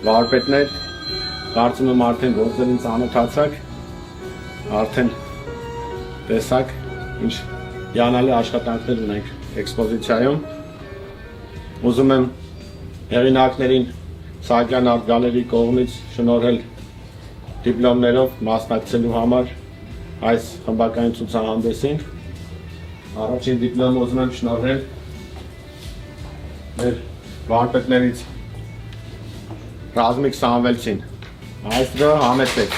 վարպետներ, կարծում եմ արդեն գործերին ծանոթացաք, արդեն տեսաք, ինչ հիանալի աշխատանքներ ունենք էքսպոզիցիայում։ Ուզում եմ հեղինակներին Սահակյան Art Gallery կողմից շնորհել դիպլոմներով մասնակցելու համար այս խմբակային ցուցահանդեսին։ Առաջին դիպլոմը ուզում եմ շնորհել մեր վարպետներից Ռազմիկ Սամվելցին։ Այստեղ համեցեք։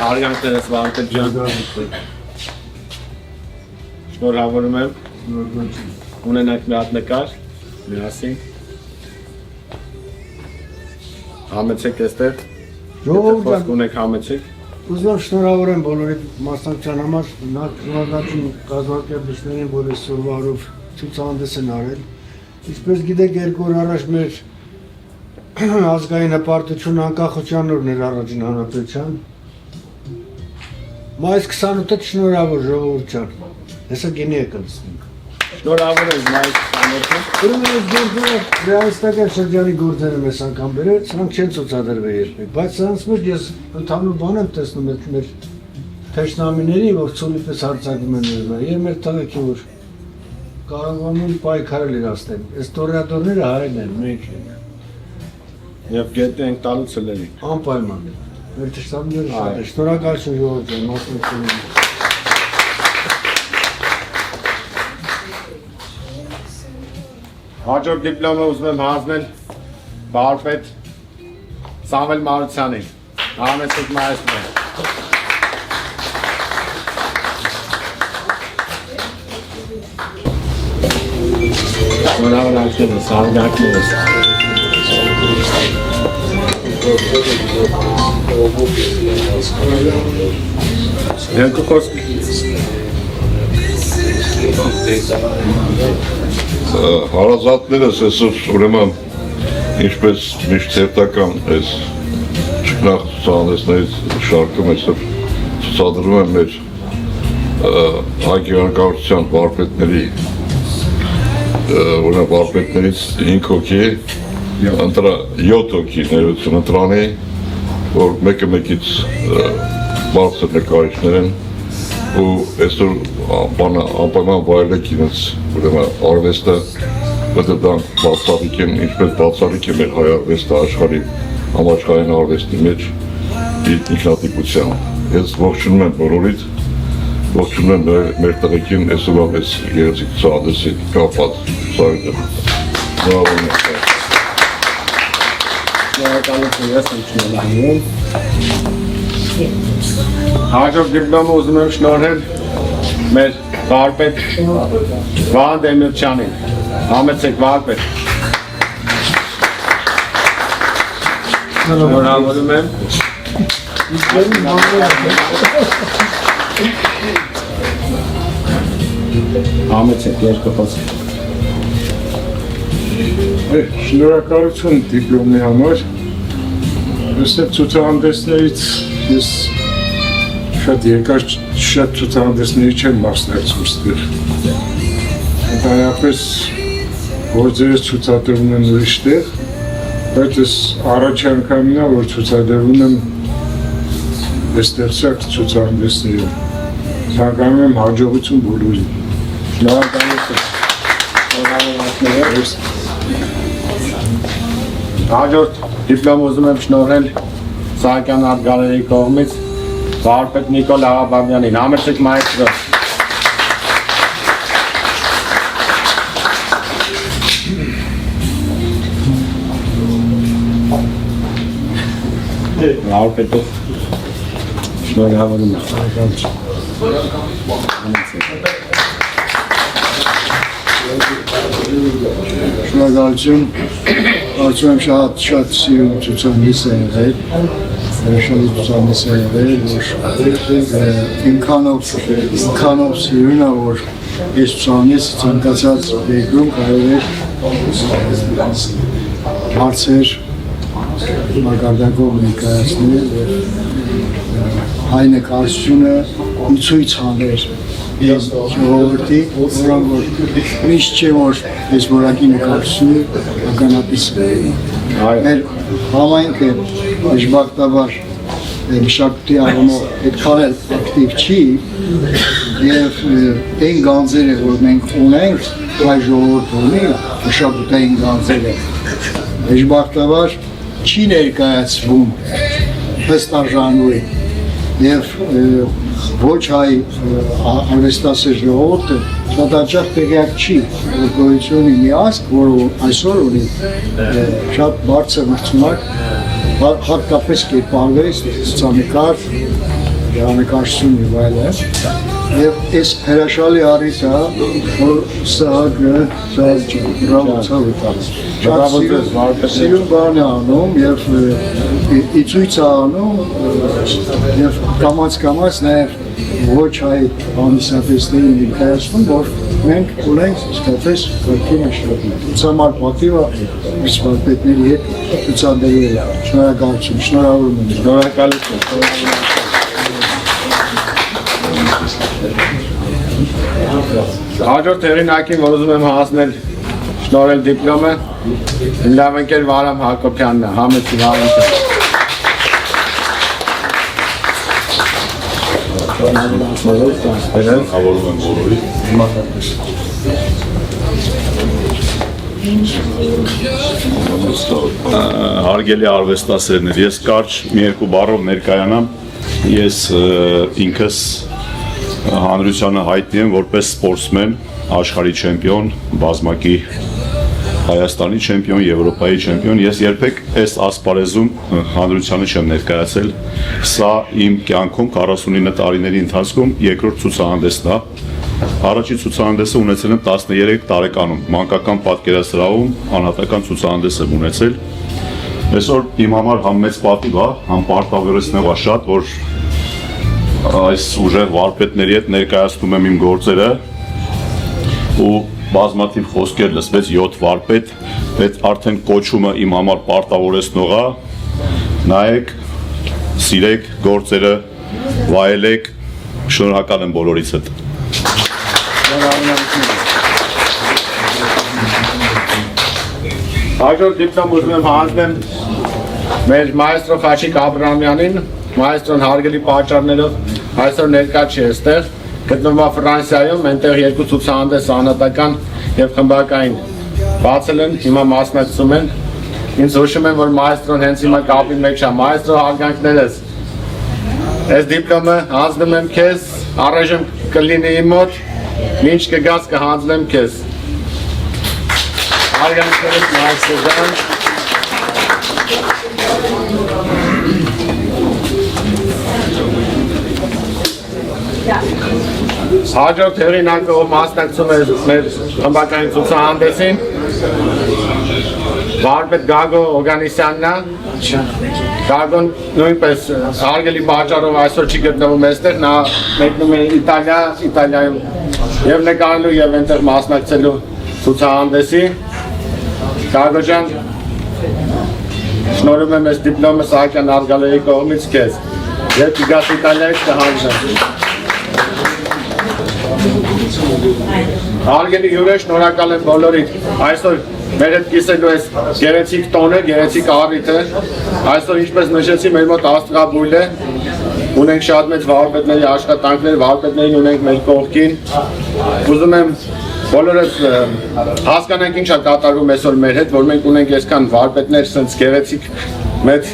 Արյանքներս վարպետ ջան։ Շնորհավորում եմ։ Ունենանք մի հատ նկար, միասին։ Համեցեք այստեղ։ Խոսք ունեք համեցեք։ Ուզում եմ շնորհավորեմ բոլորի մասնակցության համար, շնորհակալություն կազմակերպիչներին, որ այսօրվա օրով ցուցահանդես են արել։ Ինչպես գիտեք, 2 օր առաջ մեր ազգային հպարտություն անկախության օրն էր առաջին հանրապետության։ Մայիս 28-ը շնորհավոր ժողովուրդ ջան։ Հեսա գինի եք լսենք։ Շնորհավոր եմ մայիս 28-ը։ Ուրեմն այս գործերը ռեալիստական շրջանի գործերը մեզ անգամ բերել, սրանք չեն ցուցադրվել երբեք, բայց սրանց մեջ ես ընդհանուր բան եմ տեսնում մեր թշնամիների, որ ցոլի պես հարձակվում են եւ մեր տղեկի, որ կարողանում են պայքարել իրացնել։ Այս տորեադորները հայերն են, մենք ենք։ Եվ գետի ենք տալու ցլերին։ Անպայման։ Մեր թշնամիները շատ է։ Շնորհակալություն ժողովուրդ ջան, մասնակցելու։ Հաջորդ դիպլոմը ուզում եմ հանձնել վարպետ Սամվել Մարությանին։ Համեցեք մայիստրո։ Շնորհավորանքներս, հարգանքներս։ Երկու խոսք։ Հարազատներս այսօր ուրեմն ինչպես միշտ հերթական այս ճգնախ ցուցահանդեսներից շարքում այսօր ցուցադրում են մեր հայկական վարպետների ուրեմն վարպետներից 5 հոգի 7 հոգի ներություն ընտրանի, որ մեկը մեկից բարձր նկարիչներ են ու այսօր անպայման վայելեք իրենց ուրեմն արվեստը պետք է դրանք բացառիկ են, ինչպես բացառիկ է մեր հայ արվեստը աշխարհի համաշխարհային արվեստի մեջ իր ինքնատիպությամբ։ Ես ողջունում եմ բոլորիդ, ողջունում եմ մեր տղեկին այսօրվա այս գեղեցիկ ցուցահանդեսի կապված սարքը։ Հաջորդ դիպլոմը ուզում եմ շնորհել մեր վարպետ Վահան Դեմիրճյանին։ Համեցեք վարպետ։ Շնորհավորում եմ։ Համեցեք երկու խոսք։ Շնորհակալություն դիպլոմի համար։ Այստեղ ցուցահանդեսներից ես շատ երկար շատ ցուցահանդեսների չեմ մասնակցում ստեղ։ Ընդհանրապես գործերս ցուցադրվում են ուրիշտեղ, բայց ես առաջ անգամն է, որ ցուցադրվում եմ այստեղ ցուցահանդեսներում։ Ցանկանում եմ հաջողություն բոլորին։ Շնորհակալություն։ Հաջորդ դիպլոմ ուզում եմ շնորհել Սահակյան Art Gallery կողմից վարպետ Նիկոլ Աղաբաբյանին։ Համեցեք մայիստրո։ Վարպետով շնորհավորում եմ։ Շնորհակալություն, կարծում եմ շատ սիրուն ցուցահանդես է եղել, շատ ցուցահանդես է եղել, որ ինքանով սիրուն է, որ այս ցուցահանդեսը ցանկացած երկրում կարող է հարցեր մակարդակով ներկայացնել հայ նկարչությունը ցույց անել ես ժողովրդի, որոնք որ միշտ չէ որ այս որակի նկարչությունը ականատես մեր համայնքը դժբախտաբար մշակույթի առումով այդքան էլ ակտիվ չի եւ այն գանձերը որ մենք ունենք հայ ժողովուրդը ունի մշակութային գանձերը դժբախտաբար չի ներկայացվում ըստ արժանույթի եւ ոչ հայ արվեստասեր ժողովուրդը շատ հաճախ տեղյակ չի որ գոյություն ունի մի ազգ որը այսօր ունի շատ բարձր մրցունակ հատկապես կերպարվեց ցուցանկար նկարչություն եւ այլն եւ այս հրաշալի առիթը որ ՍՀԳ շատ սիրուն բան է անում եւ իցույց է անում եւ կամաց նաեւ ոչ հայ ամիսատեսներին ներկայացնում որ մենք ունենք իսկապես կարգի մշակույթ ցամար պատիվը մշակույթների հետ ցուցադրել է շնորհակալություն շնորհավորում եմ Շնորհակալություն։ Հաջորդ հեղինակին, որ ուզում եմ հասնել շնորհել դիպլոմը, իմ լավ ընկեր Վարամ Հակոբյանն է, Համեցի Վարամը։ Շնորհավորում եմ բոլորին։ Հարգելի արվեստասերներ, ես կարճ մի երկու բառով ներկայանամ, ես ինքս հանրությանը հայտնի եմ որպես սպորտսմեն, աշխարհի չեմպիոն, բազմակի Հայաստանի չեմպիոն, Եվրոպայի չեմպիոն, ես երբեք այս ասպարեզում հանրությանը չեմ ներկայացել, սա իմ կյանքում 49 տարիների ընթացքում երկրորդ ցուցահանդեսն է, առաջի ցուցահանդեսը ունեցել եմ 13 տարեկանում, մանկական պատկերասրահում անհատական ցուցահանդես եմ ունեցել, այսօր իմ համար համ մեծ պատիվ է, համ պարտավորեցնող է շատ, որ այս ուժեղ վարպետների հետ ներկայացնում եմ իմ գործերը ու բազմաթիվ խոսքեր լսվեց 7 վարպետ, այդ արդեն կոչումը իմ համար պարտավորեցնող է, նայեք, սիրեք գործերը, վայելեք, շնորհակալ եմ բոլորից հետ։ Հաջորդ դիպլոմ ուզում եմ հանձնեմ մեր մայստրո Խաչիկ Աբրահամյանին, մայստրոն հարգելի պատճառներով այսօր ներկա չի այստեղ, գտնվում է Ֆրանսիայում, այնտեղ երկու ցուցահանդես անհատական եւ խմբակային բացել են, հիմա մասնակցում են։ Ինձ հուշում եմ, որ մայստրոն հենց հիմա կապի մեջ է, մայստրո հարգանքներս։ Այս դիպլոմը հանձնում եմ քեզ, առայժմ կլինի իմ մոտ, մինչ կգաս կհանձնեմ քեզ։ Հարգանքներս մայստրոն։ Հաջորդ հեղինակը ով մասնակցում է մեր խմբակային ցուցահանդեսին վարպետ Գագո Օգանեսյանն է։ Գագոն նույնպես հարգելի պատճառով այսօր չի գտնվում այստեղ, նա մեկնում է Իտալիայում եւ նկարելու եւ այնտեղ մասնակցելու ցուցահանդեսի։ Գագո ջան, շնորհում եմ այս դիպլոմը Սահակյան Արգալեի կողմից քեզ։ Երբ կգաս Իտալիայից կհանձնեմ։ Հարգելի հյուրեր, շնորհակալ եմ բոլորիդ։ Այսօր մեր հետ կիսելու այս գեղեցիկ տոնը, գեղեցիկ առիթը։ Այսօր ինչպես նշեցի, մեր մոտ աստղաբույլ է։ Ունենք շատ մեծ վարպետների աշխատանքներ, վարպետներին ունենք մեր կողքին։ Ուզում եմ բոլորս հասկանանք ինչ է կատարվում այսօր մեր հետ, որ մենք ունենք այսքան վարպետներ, սենց գեղեցիկ մեծ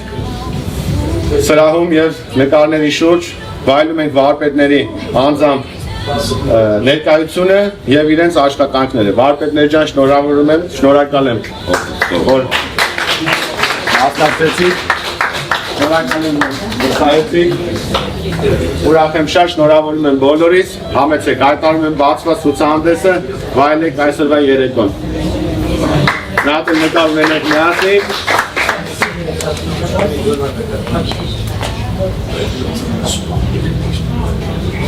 սրահում եւ նկարների շուրջ վայելում ենք վարպետների անձամբ ներկայությունը եւ իրենց աշխատանքները։ Վարպետներ ջան, շնորհավորում եմ, շնորհակալ եմ, որ մասնակցեցիք, շնորհակալ եմ, որ խաղացիք, ուրախ եմ շատ, շնորհավորում եմ բոլորիս, համեցեք, հայտարարում եմ բացված ցուցահանդեսը, վայելեք այսօրվա երեկոն։ Նատը նկարում ենք միասին։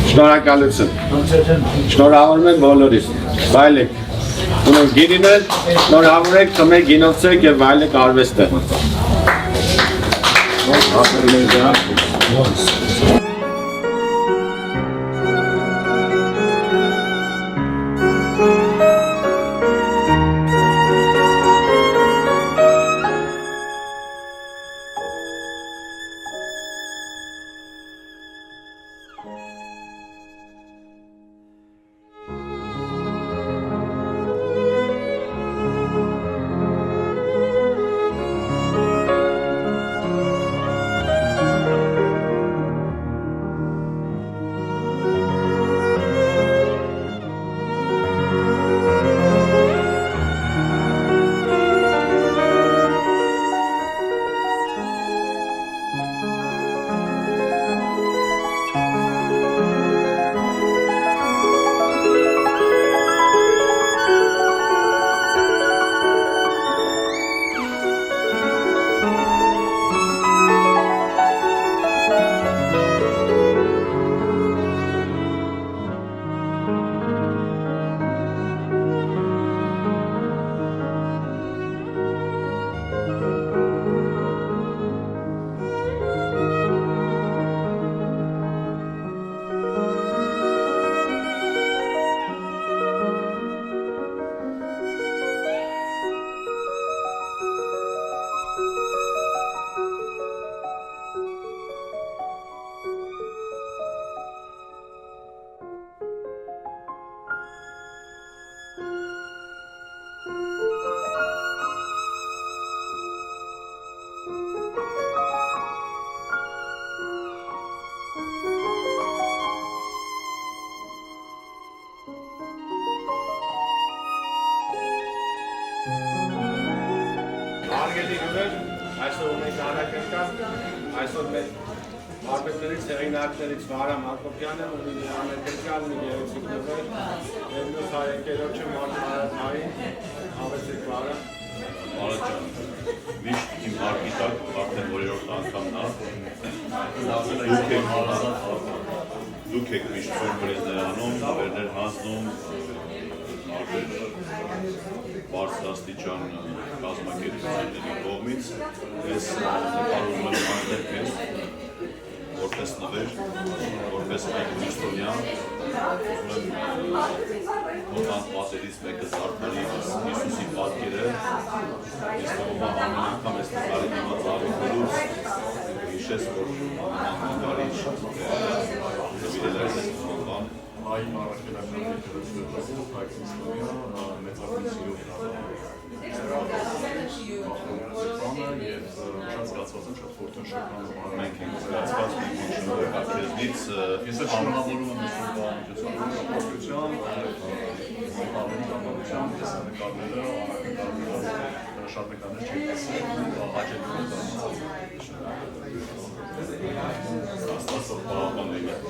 Շնորհակալություն։ Շնորհավորում եմ բոլորիս։ Վայելեք։ Ունենք գինիներ, շնորհավորեք, խմեք, գինովցեք եւ վայելեք արվեստը։ Սիրելի գյուղեր, այսօր ունենք հանրակրկան, այսօր մեր արվեստներից հեղինակներից Վահրամ Հակոբյանը, ունի հանրակրկան, ունի գեղեցիկ գյուղեր, և մյուս հայեկերոջը Մարմարային, հավեցեք Վահրամ։ Բարաջան, միշտ իմ հարկի տակ արդեն որերորդ անգամն դուք եք միշտ սուրպրիզներ անում, նվերներ հանձնում, բարձրաստիճան կազմակերպությունների կողմից, ես նկարում եմ հանձնել քեզ որպես նվեր, որպես մեկ քրիստոնյա, ուզում եմ մոտանց պատերից մեկը զարդարի Հիսուսի պատկերը, ես թվում ամեն անգամ ես նկարի դիմաց ավելուց, հիշես, որ նկարիչ նվիրել այս բան, Հայ մարաշկելական երկրությունով հայ քրիստոնյա մեծակցություն եւ շատ զգացված եմ, շատ ֆորտունշական մենք ենք զգացված մենք շնորհակալ քեզնից, ես շնորհավորում եմ ստուդիան, ապօրինության, տեսանկարները, արագ շատ նկարներ չեն տեսել, հաջողություն Աստված պահպանի մեզ։